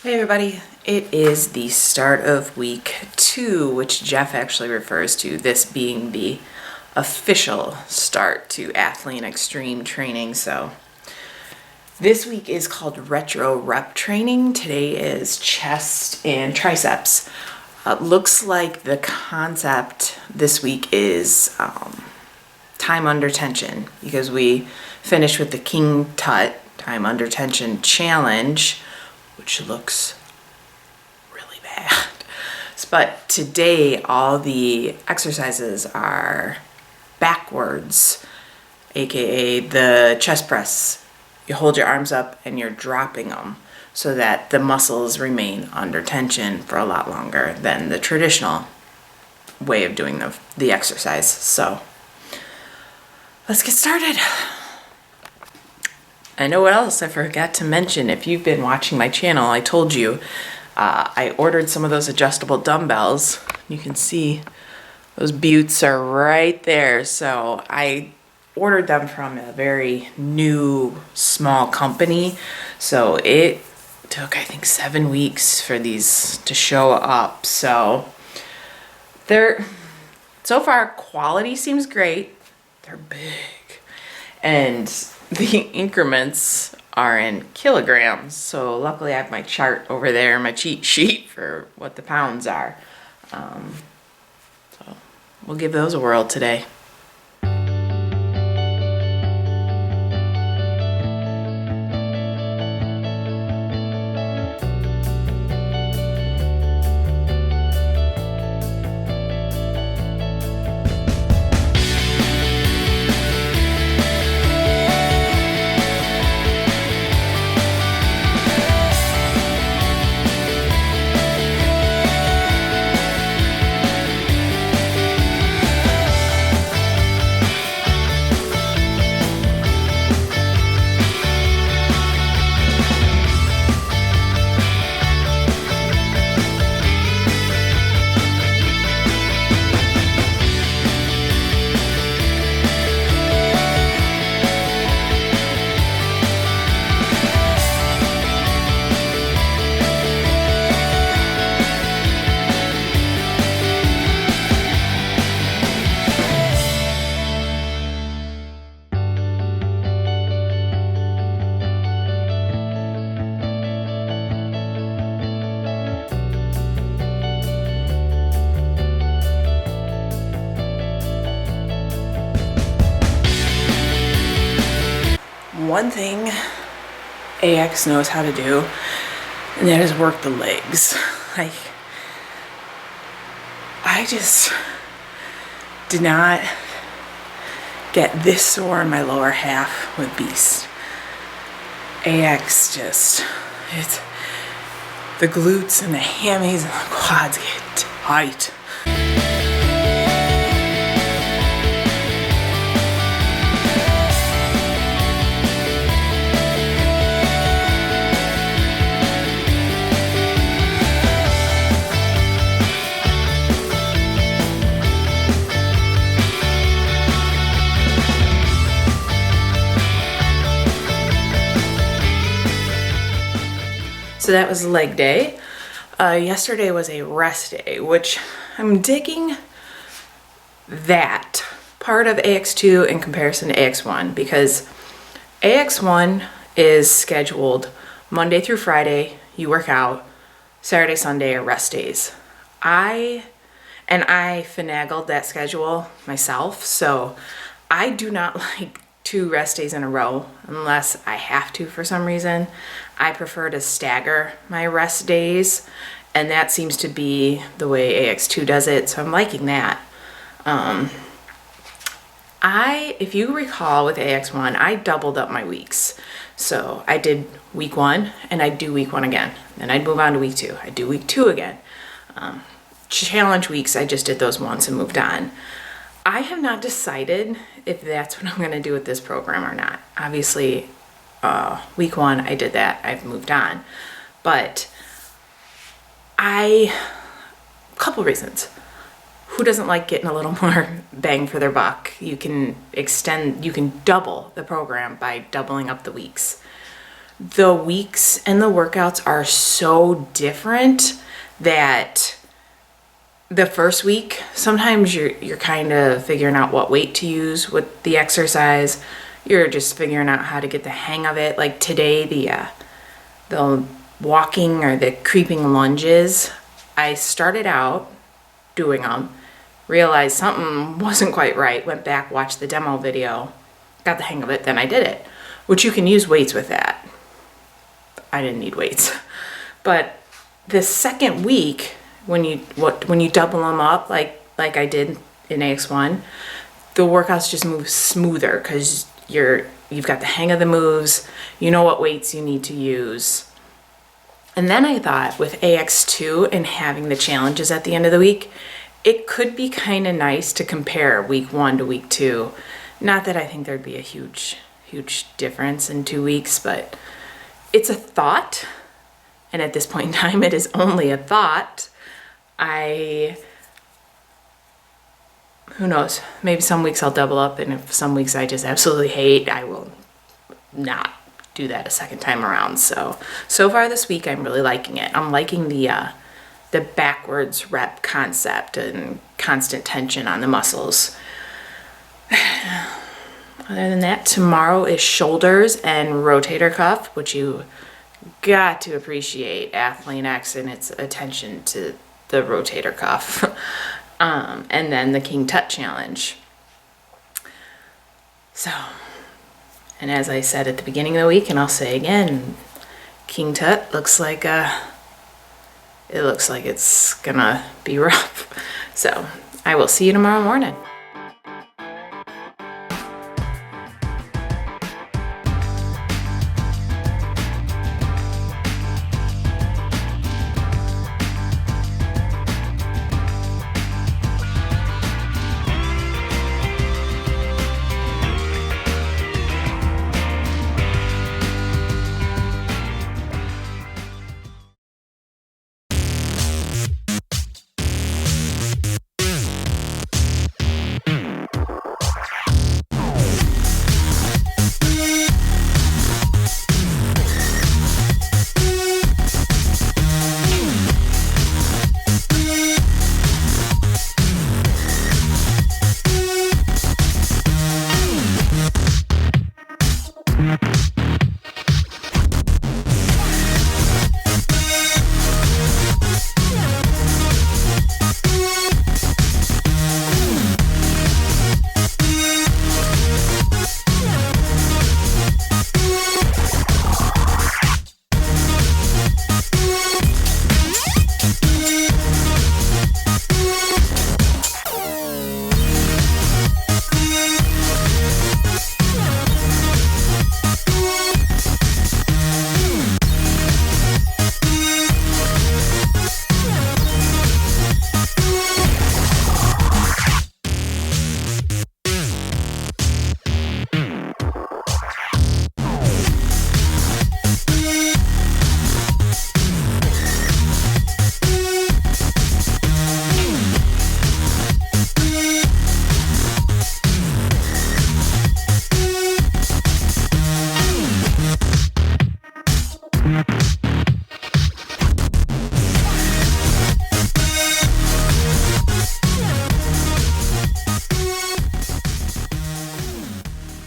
Hey everybody, it is the start of week 2, which Jeff actually refers to, this being the official start to Athlean Extreme training. So this week is called retro rep training. Today is chest and triceps. Looks like the concept this week is time under tension, because we finished with the King Tut time under tension challenge, which looks really bad. But today, all the exercises are backwards, aka the chest press. You hold your arms up and you're dropping them so that the muscles remain under tension for a lot longer than the traditional way of doing the exercise. So let's get started. I know what else I forgot to mention. If you've been watching my channel, I told you I ordered some of those adjustable dumbbells. You can see those buttes are right there. So I ordered them from a very new, small company. So it took, I think, 7 weeks for these to show up. So so far, quality seems great. They're big. And the increments are in kilograms. So luckily I have my chart over there, my cheat sheet for what the pounds are. So we'll give those a whirl today. One thing AX knows how to do, and that is work the legs. Like, I just did not get this sore in my lower half with Beast. AX it's the glutes and the hammies and the quads get tight. So that was leg day. Yesterday was a rest day, which I'm digging that part of AX2 in comparison to AX1, because AX1 is scheduled Monday through Friday, you work out, Saturday, Sunday are rest days. I finagled that schedule myself, so I do not like 2 rest days in a row unless I have to for some reason. I prefer to stagger my rest days, and that seems to be the way AX2 does it, so I'm liking that. If you recall with AX1, I doubled up my weeks. So I did week 1 and I'd do week 1 again. Then I'd move on to week 2. I'd do week 2 again. Challenge weeks, I just did those once and moved on. I have not decided if that's what I'm going to do with this program or not. Obviously, week 1, I did that. I've moved on. But couple reasons. Who doesn't like getting a little more bang for their buck? You can double the program by doubling up the weeks. the weeks and the workouts are so different that the first week, sometimes you're kind of figuring out what weight to use with the exercise. You're just figuring out how to get the hang of it. Like today, the walking or the creeping lunges, I started out doing them, realized something wasn't quite right, went back, watched the demo video, got the hang of it, then I did it, which you can use weights with that. I didn't need weights. But the second week, when you double them up like I did in AX1, the workouts just move smoother because you've got the hang of the moves, you know what weights you need to use. And then I thought with AX2 and having the challenges at the end of the week, it could be kind of nice to compare week 1 to week 2. Not that I think there'd be a huge difference in 2 weeks, but it's a thought. And at this point in time, it is only a thought. Who knows? Maybe some weeks I'll double up, and if some weeks I just absolutely hate, I will not do that a second time around. So far this week, I'm really liking it. I'm liking the backwards rep concept and constant tension on the muscles. Other than that, tomorrow is shoulders and rotator cuff, which you got to appreciate Athlean-X and its attention to the rotator cuff. And then the King Tut challenge. So, and as I said at the beginning of the week, and I'll say again, King Tut looks like it's gonna be rough. So I will see you tomorrow morning.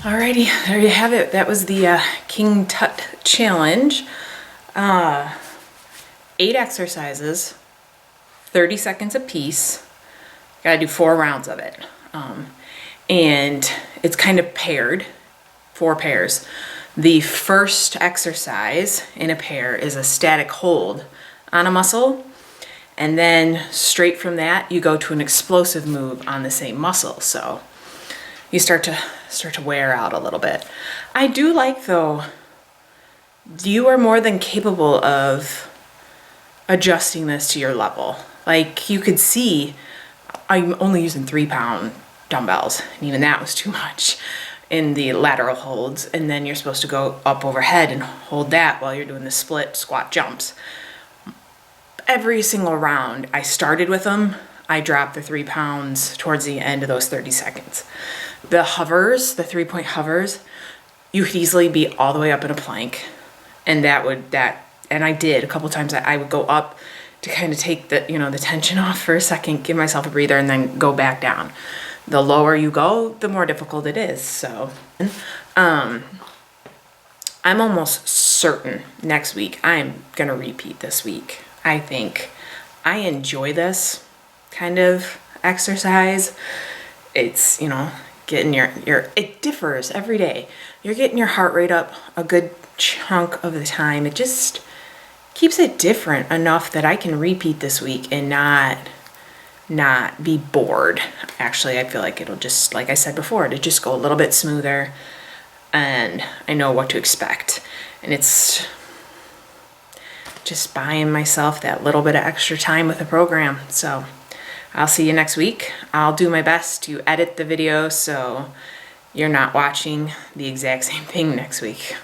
Alrighty, there you have it. That was the King Tut challenge. 8 exercises, 30 seconds a piece. Gotta do 4 rounds of it. And it's kind of paired, 4 pairs. The first exercise in a pair is a static hold on a muscle. And then straight from that, you go to an explosive move on the same muscle. So you start to wear out a little bit. I do like, though, you are more than capable of adjusting this to your level. Like, you could see I'm only using 3-pound dumbbells, and even that was too much in the lateral holds. And then you're supposed to go up overhead and hold that while you're doing the split squat jumps. Every single round I started with them, I dropped the 3 pounds towards the end of those 30 seconds. The hovers, the 3-point hovers, you could easily be all the way up in a plank And and I did a couple times. I would go up to kind of take the, the tension off for a second, give myself a breather, and then go back down. The lower you go, the more difficult it is. So, I'm almost certain next week I'm gonna repeat this week. I think I enjoy this kind of exercise. It's, getting it differs every day. You're getting your heart rate up a good chunk of the time. It just keeps it different enough that I can repeat this week and not be bored. Actually, I feel like it'll just, like I said before, to just go a little bit smoother, and I know what to expect. And it's just buying myself that little bit of extra time with the program. So I'll see you next week. I'll do my best to edit the video so you're not watching the exact same thing next week.